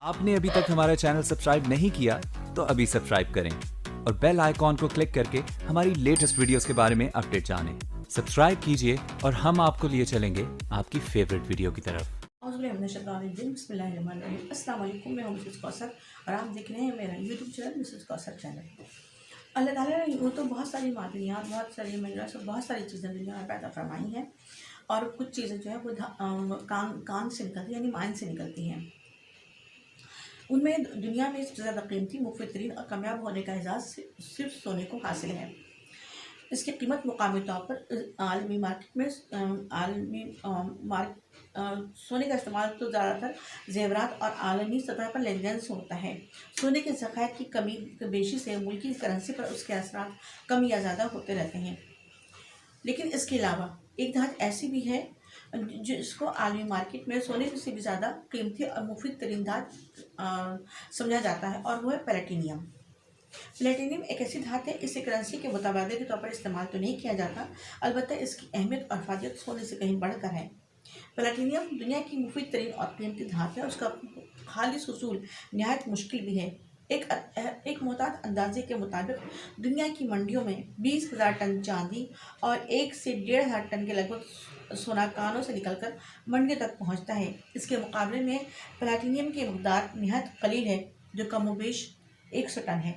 آپ نے ابھی تک ہمارا چینل سبسکرائب نہیں کیا تو ابھی سبسکرائب کریں اور بیل آئیکن کو کلک کر کے ہماری لیٹسٹ ویڈیوز کے بارے میں اپڈیٹ جانیں۔ سبسکرائب کیجئے اور ہم آپ کو لیے چلیں گے آپ کی فیوریٹ ویڈیو کی طرف۔ بسم اللہ الرحمن الرحیم۔ السلام علیکم، میں ہوں مسز کوثر اور آپ دیکھ رہے ہیں میرا یوٹیوب چینل مسز کوثر چینل۔ اللہ تعالیٰ نے یوں تو بہت ساری معدنیات، بہت ساری منرلس اور بہت ساری چیزیں دنیا میں پیدا فرمائی ہیں، اور کچھ چیزیں جو ہے وہ کان سے نکلتی ہیں، یعنی مائن سے نکلتی ہیں۔ ان میں دنیا میں سب سے زیادہ قیمتی، مفید ترین اور کامیاب ہونے کا اعزاز صرف سونے کو حاصل ہے۔ اس کی قیمت مقامی طور پر عالمی مارکیٹ میں سونے کا استعمال تو زیادہ تر زیورات اور عالمی سطح پر لین دین سے ہوتا ہے۔ سونے کے ذخائر کی کمی بیشی سے ملکی کرنسی پر اس کے اثرات کم یا زیادہ ہوتے رہتے ہیں، لیکن اس کے علاوہ ایک دھات ایسی بھی ہے جس کو عالمی مارکیٹ میں سونے سے بھی زیادہ قیمتی اور مفید ترین دھات سمجھا جاتا ہے، اور وہ ہے پلیٹینیم۔ پلیٹینیم ایک ایسی دھات ہے، اسے کرنسی کے متبادل کے طور پر استعمال تو نہیں کیا جاتا، البتہ اس کی اہمیت اور افادیت سونے سے کہیں بڑھ کر ہے۔ پلیٹینیم دنیا کی مفید ترین اور قیمتی دھات ہے، اس کا خالص حصول نہایت مشکل بھی ہے۔ ایک محتاط اندازے کے مطابق دنیا کی منڈیوں میں 20,000 ٹن چاندی اور 1 سے 1,500 ٹن کے لگ بھگ سونا کانوں سے نکل کر منڈیوں تک پہنچتا ہے۔ اس کے مقابلے میں پلیٹینیم کی مقدار نہایت قلیل ہے، جو کم و بیش 100 ٹن ہے۔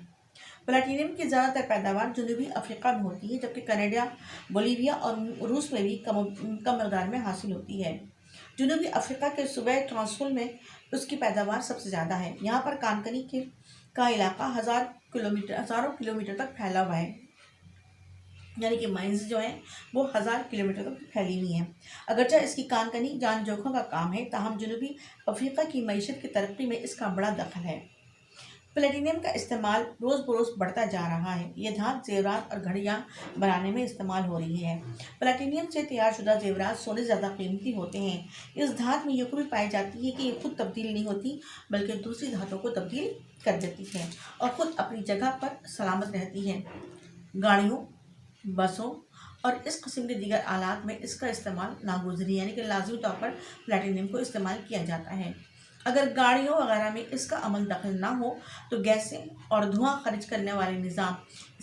پلیٹینیم کی زیادہ تر پیداوار جنوبی افریقہ میں ہوتی ہے، جبکہ کینیڈا، بولیویا اور روس میں بھی کم مقدار میں حاصل ہوتی ہے۔ جنوبی افریقہ کے صوبہ ٹرانسوال میں اس کی پیداوار سب سے زیادہ ہے۔ یہاں پر کانکنی کا علاقہ ہزاروں کلومیٹر تک پھیلا ہوا ہے، یعنی کہ مائنز جو ہیں وہ 1000 کلومیٹر تک پھیلی ہوئی ہیں۔ اگرچہ اس کی کانکنی جان جوکھوں کا کام ہے، تاہم جنوبی افریقہ کی معیشت کی ترقی میں اس کا بڑا دخل ہے۔ پلیٹینیم کا استعمال روز بروز بڑھتا جا رہا ہے۔ یہ دھات زیورات اور گھڑیاں بنانے میں استعمال ہو رہی ہے۔ پلیٹینیم سے تیار شدہ زیورات سونے سے زیادہ قیمتی ہوتے ہیں۔ اس دھات میں یہ خوبی پائی جاتی ہے کہ یہ خود تبدیل نہیں ہوتی، بلکہ دوسری دھاتوں کو تبدیل کر دیتی ہے اور خود اپنی جگہ پر سلامت رہتی ہے۔ گاڑیوں، بسوں اور اس قسم کے دیگر آلات میں اس کا استعمال ناگزیر، یعنی کہ لازمی طور پر پلیٹینیم کو استعمال کیا جاتا ہے۔ اگر گاڑیوں وغیرہ میں اس کا عمل دخل نہ ہو تو گیسیں اور دھواں خارج کرنے والے نظام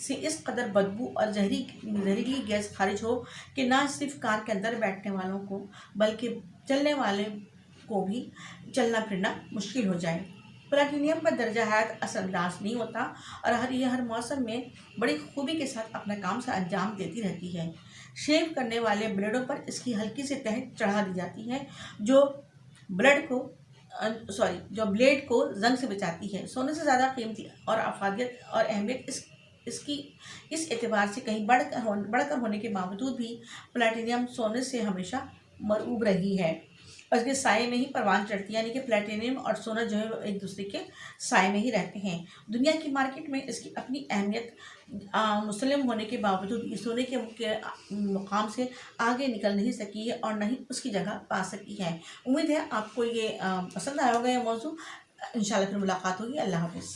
سے اس قدر بدبو اور زہریلی گیس خارج ہو کہ نہ صرف کار کے اندر بیٹھنے والوں کو بلکہ چلنے والے کو بھی چلنا پھرنا مشکل ہو جائے۔ پلیٹینیم پر درجہ حرارت اثر انداز نہیں ہوتا اور ہر موسم میں بڑی خوبی کے ساتھ اپنا کام سے انجام دیتی رہتی ہے۔ شیو کرنے والے بلیڈوں پر اس کی ہلکی سے تہ چڑھا دی جاتی ہے جو بلیڈ کو زنگ سے بچاتی ہے۔ سونے سے زیادہ قیمتی اور افادیت اور اہمیت اس اعتبار سے کہیں بڑھ کر ہونے کے باوجود بھی پلیٹینیم سونے سے ہمیشہ مرعوب رہی ہے اور اس کے سائے میں ہی پروان چڑھتی ہے، یعنی کہ پلیٹینیم اور سونا جو ہے ایک دوسرے کے سائے میں ہی رہتے ہیں۔ دنیا کی مارکیٹ میں اس کی اپنی اہمیت مسلم ہونے کے باوجود یہ سونے کے مقام سے آگے نکل نہیں سکی ہے اور نہ ہی اس کی جگہ پا سکی ہے۔ امید ہے آپ کو یہ پسند آیا ہوگا یہ موضوع۔ انشاءاللہ پھر ملاقات ہوگی۔ اللہ حافظ۔